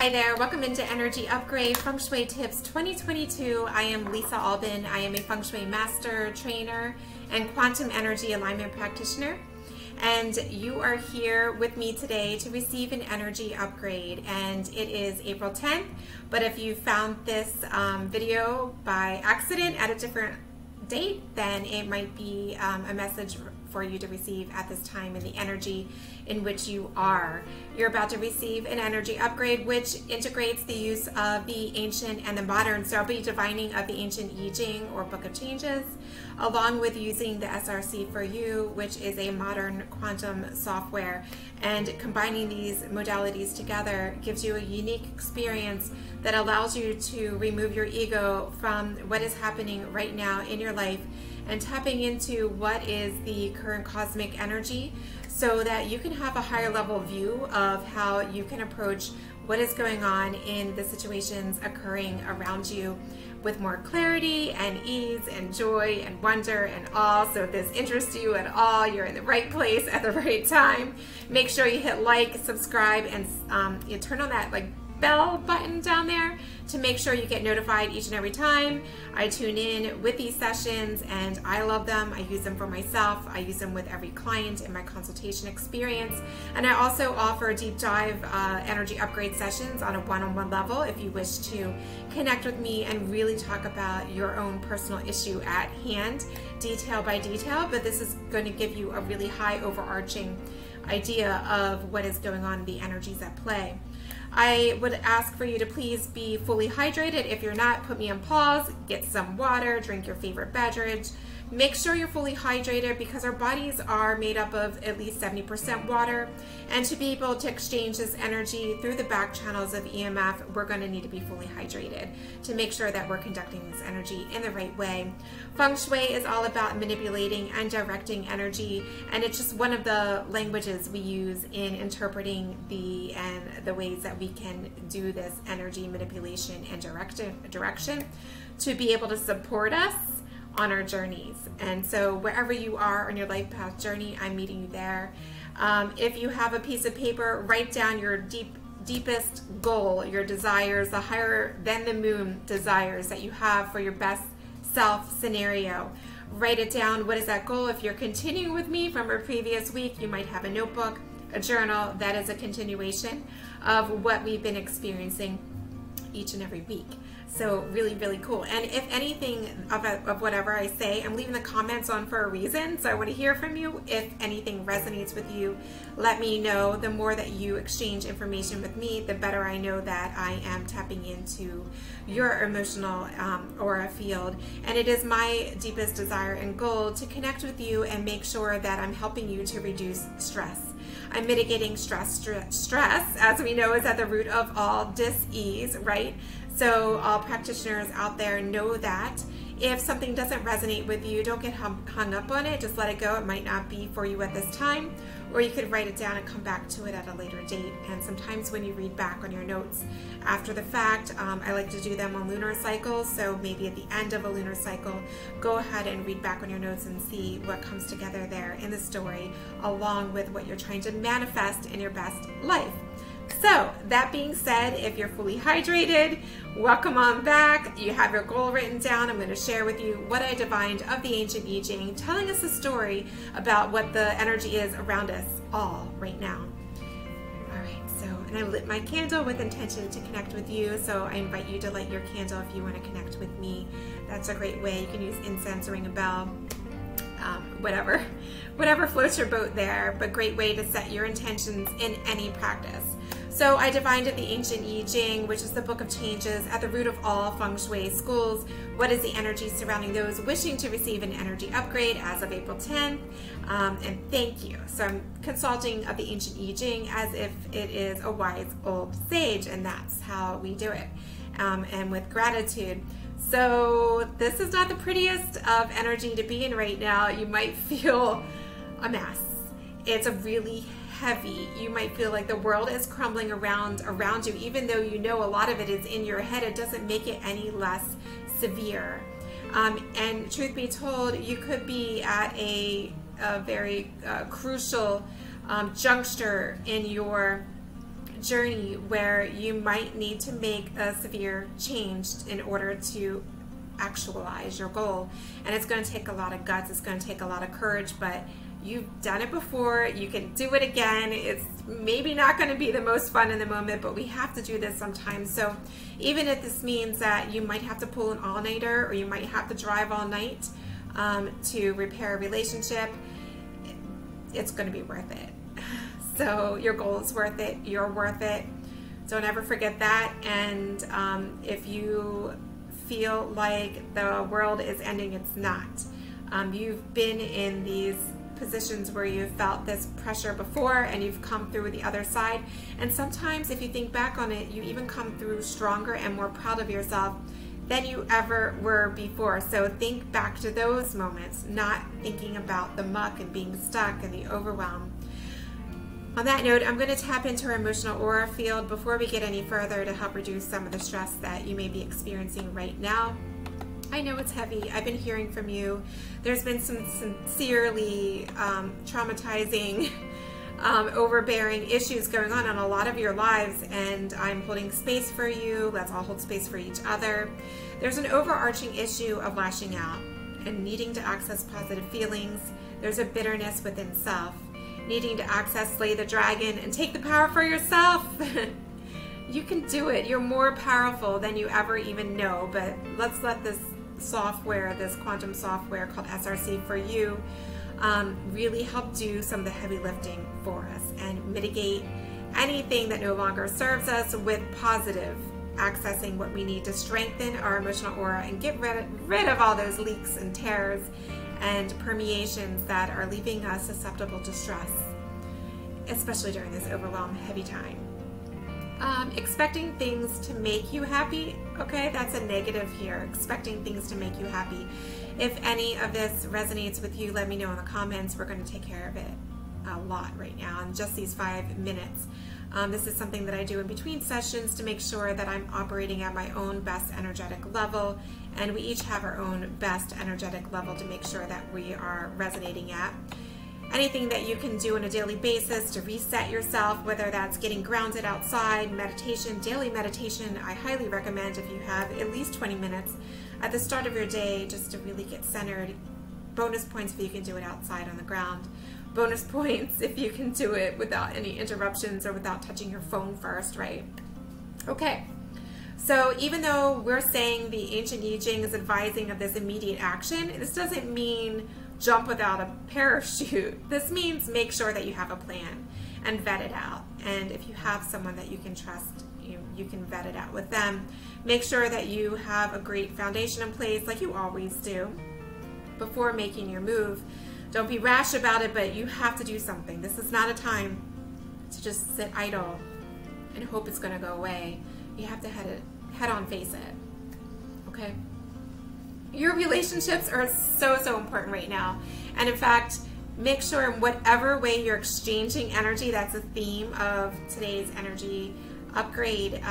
Hi there, welcome into Energy Upgrade Feng Shui Tips 2022. I am Lisa Albin. I am a Feng Shui master, trainer, and quantum energy alignment practitioner. And you are here with me today to receive an energy upgrade. And it is April 10th, but if you found this video by accident at a different date, then it might be a message for you to receive at this time in the energy in which you are. You're about to receive an energy upgrade which integrates the use of the ancient and the modern. So I'll be divining of the ancient I Ching or Book of Changes, along with using the SRC for You, which is a modern quantum software. And combining these modalities together gives you a unique experience that allows you to remove your ego from what is happening right now in your life and tapping into what is the current cosmic energy so that you can have a higher level view of how you can approach what is going on in the situations occurring around you with more clarity and ease and joy and wonder and awe. So if this interests you at all, you're in the right place at the right time. Make sure you hit like, subscribe, and you turn on that bell button down there to make sure you get notified each and every time I tune in with these sessions. And I love them. I use them for myself. I use them with every client in my consultation experience. And I also offer deep dive energy upgrade sessions on a one-on-one level if you wish to connect with me and really talk about your own personal issue at hand, detail by detail. But this is going to give you a really high overarching idea of what is going on, the energies at play. I would ask for you to please be fully hydrated. If you're not, put me on pause, get some water, drink your favorite beverage. Make sure you're fully hydrated because our bodies are made up of at least 70% water. And to be able to exchange this energy through the back channels of EMF, we're going to need to be fully hydrated to make sure that we're conducting this energy in the right way. Feng Shui is all about manipulating and directing energy, and it's just one of the languages we use in interpreting the ways that we can do this energy manipulation and direction to be able to support us on our journeys. And so wherever you are on your life path journey, I'm meeting you there. If you have a piece of paper, write down your deepest goal, your desires, the higher than the moon desires that you have for your best self scenario. Write it down. What is that goal? If you're continuing with me from a previous week, you might have a notebook, a journal. That is a continuation of what we've been experiencing each and every week. So really, really cool. And if anything of whatever I say, I'm leaving the comments on for a reason. So I want to hear from you. If anything resonates with you, let me know. The more that you exchange information with me, the better I know that I am tapping into your emotional aura field. And it is my deepest desire and goal to connect with you and make sure that I'm helping you to reduce stress. I'm mitigating stress. Stress, as we know, is at the root of all dis-ease, right? So all practitioners out there know that. If something doesn't resonate with you, don't get hung up on it. Just let it go. It might not be for you at this time. Or you could write it down and come back to it at a later date. And sometimes when you read back on your notes after the fact, I like to do them on lunar cycles. So maybe at the end of a lunar cycle, go ahead and read back on your notes and see what comes together there in the story, along with what you're trying to manifest in your best life. So that being said, if you're fully hydrated, welcome on back. You have your goal written down. I'm going to share with you what I divined of the ancient I Ching, telling us a story about what the energy is around us all right now. All right, so, and I lit my candle with intention to connect with you. So I invite you to light your candle if you want to connect with me. That's a great way. You can use incense, ring a bell, whatever floats your boat there, but great way to set your intentions in any practice. So I divined of the ancient I Ching, which is the Book of Changes, at the root of all Feng Shui schools. What is the energy surrounding those wishing to receive an energy upgrade as of April 10th? And thank you. So I'm consulting of the ancient I Ching as if it is a wise old sage, and that's how we do it, and with gratitude. So this is not the prettiest of energy to be in right now. You might feel a mess. It's a really heavy. You might feel like the world is crumbling around you, even though you know a lot of it is in your head. It doesn't make it any less severe. And truth be told, you could be at a very crucial juncture in your journey where you might need to make a severe change in order to actualize your goal. And it's going to take a lot of guts, it's going to take a lot of courage, but you've done it before, you can do it again. It's maybe not going to be the most fun in the moment, but we have to do this sometimes. So even if this means that you might have to pull an all-nighter, or you might have to drive all night to repair a relationship, it's going to be worth it. So your goal is worth it, you're worth it. Don't ever forget that. And if you feel like the world is ending, it's not. You've been in these positions where you've felt this pressure before, and you've come through the other side. And sometimes if you think back on it, you even come through stronger and more proud of yourself than you ever were before. So think back to those moments, not thinking about the muck and being stuck and the overwhelm. On that note, I'm going to tap into our emotional aura field before we get any further to help reduce some of the stress that you may be experiencing right now. I know it's heavy. I've been hearing from you. There's been some sincerely traumatizing, overbearing issues going on in a lot of your lives, and I'm holding space for you. Let's all hold space for each other. There's an overarching issue of lashing out and needing to access positive feelings. There's a bitterness within self, needing to access Slay the Dragon and take the power for yourself. You can do it. You're more powerful than you ever even know, but let's let this software, this quantum software called SRC for you, really help do some of the heavy lifting for us and mitigate anything that no longer serves us with positive, accessing what we need to strengthen our emotional aura and get rid of all those leaks and tears and permeations that are leaving us susceptible to stress, especially during this overwhelmed, heavy time. Expecting things to make you happy, okay, that's a negative here. Expecting things to make you happy. If any of this resonates with you, let me know in the comments. We're going to take care of it a lot right now in just these 5 minutes. This is something that I do in between sessions to make sure that I'm operating at my own best energetic level, and we each have our own best energetic level to make sure that we are resonating at. Anything that you can do on a daily basis to reset yourself, whether that's getting grounded outside, meditation, daily meditation, I highly recommend if you have at least 20 minutes at the start of your day just to really get centered. Bonus points if you can do it outside on the ground. Bonus points if you can do it without any interruptions or without touching your phone first, right? Okay. So even though we're saying the Ancient I Ching is advising of this immediate action, this doesn't mean jump without a parachute. This means make sure that you have a plan and vet it out. And if you have someone that you can trust, you can vet it out with them. Make sure that you have a great foundation in place, like you always do, before making your move. Don't be rash about it, but you have to do something. This is not a time to just sit idle and hope it's going to go away. You have to head on face it. Okay? Your relationships are so important right now. And in fact, make sure in whatever way you're exchanging energy, that's a theme of today's energy upgrade,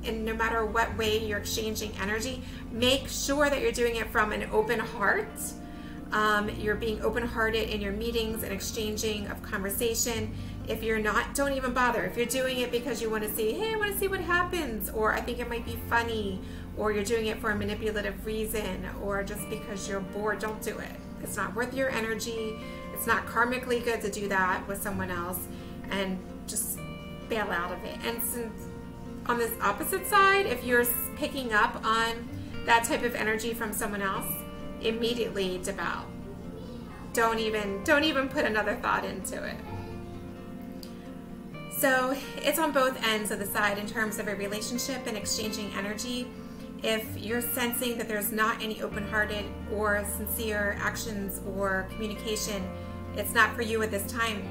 and no matter what way you're exchanging energy, make sure that you're doing it from an open heart. You're being open-hearted in your meetings and exchanging of conversation. If you're not, don't even bother. If you're doing it because you want to see, hey, I want to see what happens, or I think it might be funny, or you're doing it for a manipulative reason, or just because you're bored, don't do it. It's not worth your energy. It's not karmically good to do that with someone else, and just bail out of it. And since on this opposite side, if you're picking up on that type of energy from someone else, immediately devout. Don't even put another thought into it. So it's on both ends of the side in terms of a relationship and exchanging energy. If you're sensing that there's not any open-hearted or sincere actions or communication, it's not for you at this time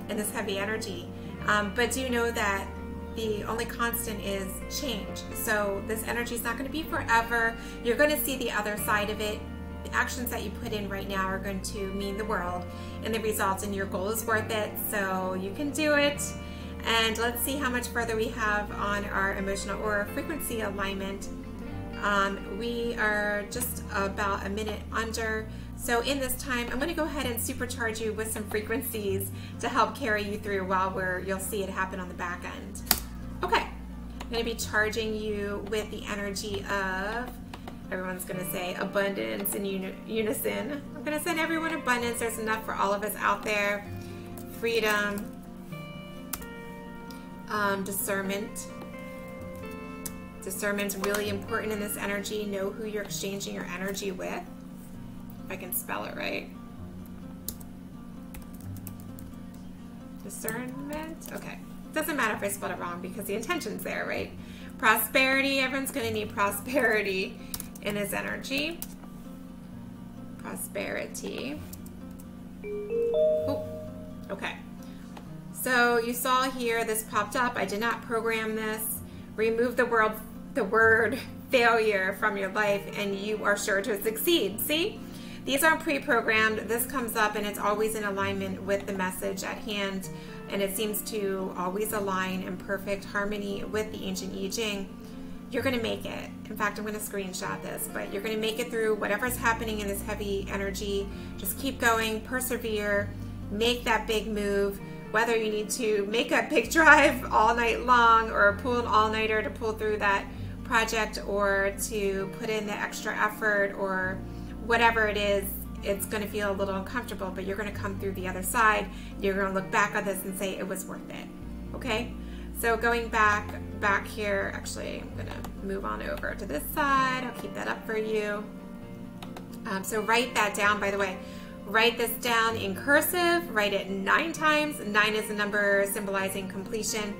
in this heavy energy. But do know that the only constant is change. So this energy is not going to be forever. You're going to see the other side of it. The actions that you put in right now are going to mean the world in the results, and your goal is worth it, so you can do it. And let's see how much further we have on our emotional aura frequency alignment. We are just about a minute under, so in this time I'm going to go ahead and supercharge you with some frequencies to help carry you through while you'll see it happen on the back end. I'm going to be charging you with the energy of, everyone's going to say abundance in unison. I'm going to send everyone abundance. There's enough for all of us out there. Freedom. Discernment. Discernment's really important in this energy. Know who you're exchanging your energy with. If I can spell it right. Discernment. Okay. Doesn't matter if I spelled it wrong because the intention's there, right? Prosperity. Everyone's going to need prosperity in this energy. Prosperity. Oh, okay. So you saw here, this popped up. I did not program this. Remove the word failure from your life and you are sure to succeed. See? These aren't pre-programmed. This comes up and it's always in alignment with the message at hand, and it seems to always align in perfect harmony with the ancient I Ching. You're going to make it. In fact, I'm going to screenshot this, but you're going to make it through whatever's happening in this heavy energy. Just keep going, persevere, make that big move. Whether you need to make a big drive all night long or pull an all-nighter to pull through that project or to put in the extra effort or whatever it is, it's going to feel a little uncomfortable, but you're going to come through the other side. You're going to look back on this and say it was worth it. Okay? So going back here, actually, I'm going to move on over to this side. I'll keep that up for you. So write that down, by the way. Write this down in cursive. Write it 9 times. 9 is a number symbolizing completion.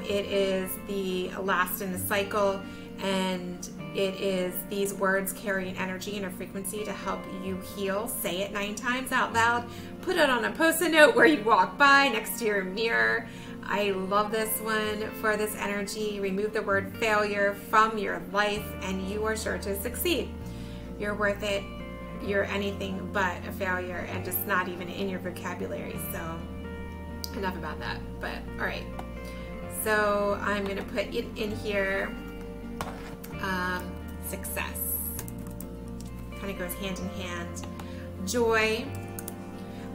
It is the last in the cycle, and it is these words carry an energy and a frequency to help you heal. Say it 9 times out loud. Put it on a post-it note where you walk by next to your mirror. I love this one for this energy. Remove the word failure from your life and you are sure to succeed. You're worth it. You're anything but a failure and just not even in your vocabulary. So enough about that. But all right. So I'm going to put it in here. Success. Kind of goes hand in hand. Joy.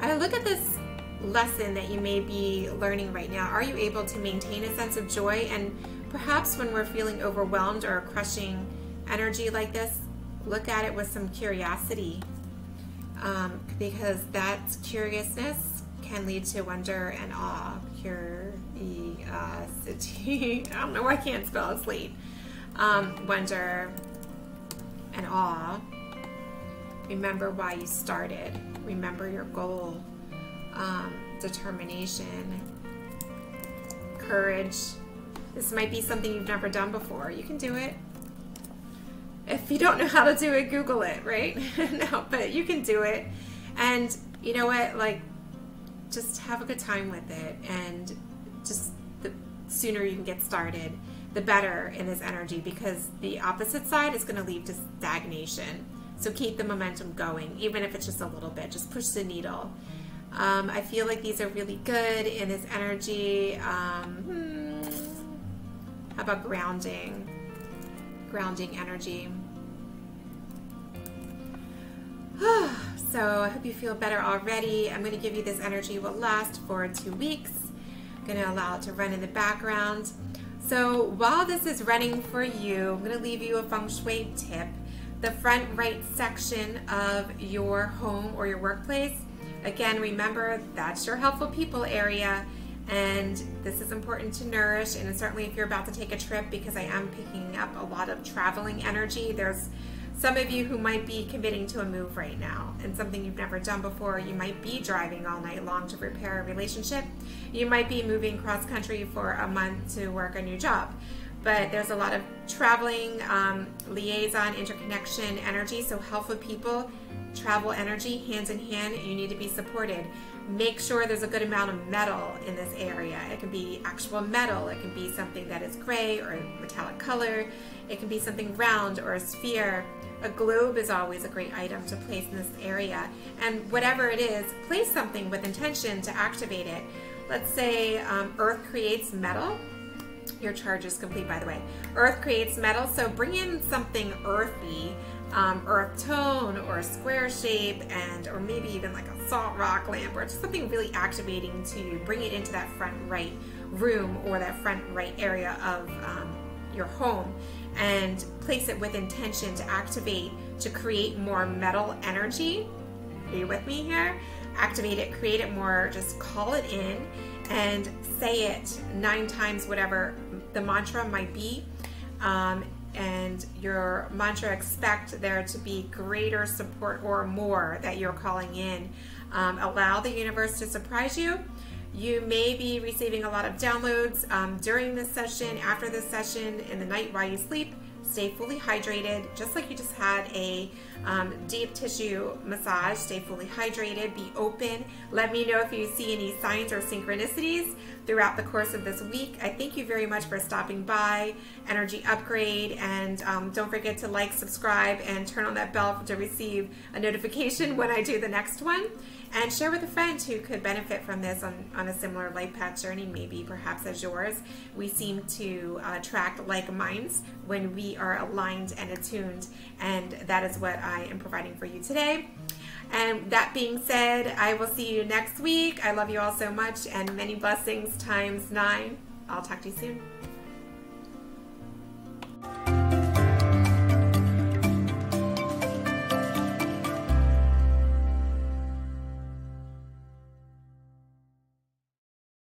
I look at this lesson that you may be learning right now. Are you able to maintain a sense of joy? And perhaps when we're feeling overwhelmed or crushing energy like this, look at it with some curiosity, because that curiousness can lead to wonder and awe. Curiosity. I don't know why I can't spell it. Late. Wonder and awe. Remember why you started. Remember your goal. Determination. Courage. This might be something you've never done before. You can do it. If you don't know how to do it, Google it, right? No, but you can do it. And you know what? Like, just have a good time with it. And just the sooner you can get started, the better in this energy, because the opposite side is going to lead to stagnation. So keep the momentum going, even if it's just a little bit. Just push the needle. I feel like these are really good in this energy. How about grounding? Grounding energy. So I hope you feel better already. I'm going to give you this energy will last for 2 weeks. I'm going to allow it to run in the background. So while this is running for you, I'm going to leave you a Feng Shui tip. The front right section of your home or your workplace. Again, remember that's your helpful people area. And this is important to nourish, and certainly if you're about to take a trip, because I am picking up a lot of traveling energy. There's some of you who might be committing to a move right now and something you've never done before. You might be driving all night long to repair a relationship. You might be moving cross country for a month to work a new job. But there's a lot of traveling, liaison, interconnection energy. So helpful people, travel energy, hands in hand, you need to be supported. Make sure there's a good amount of metal in this area. It can be actual metal. It can be something that is gray or metallic color. It can be something round or a sphere. A globe is always a great item to place in this area. And whatever it is, place something with intention to activate it. Let's say Earth creates metal. Your charge is complete, by the way. Earth creates metal, so bring in something earthy, earth tone or a square shape, or maybe even like a salt rock lamp or just something really activating to bring it into that front right room or that front right area of your home, and place it with intention to activate, to create more metal energy. Are you with me here? Activate it, create it more, just call it in and say it 9 times, whatever the mantra might be. And your mantra, expect there to be greater support or more that you're calling in. Allow the universe to surprise you. You may be receiving a lot of downloads during this session, after this session, in the night while you sleep. Stay fully hydrated, just like you just had a deep tissue massage. Stay fully hydrated, be open. Let me know if you see any signs or synchronicities throughout the course of this week. I thank you very much for stopping by, Energy Upgrade, and don't forget to like, subscribe, and turn on that bell to receive a notification when I do the next one. And share with a friend who could benefit from this on a similar life path journey, maybe perhaps as yours. We seem to attract like minds when we are aligned and attuned, and that is what I am providing for you today. And that being said, I will see you next week. I love you all so much, and many blessings times 9. I'll talk to you soon.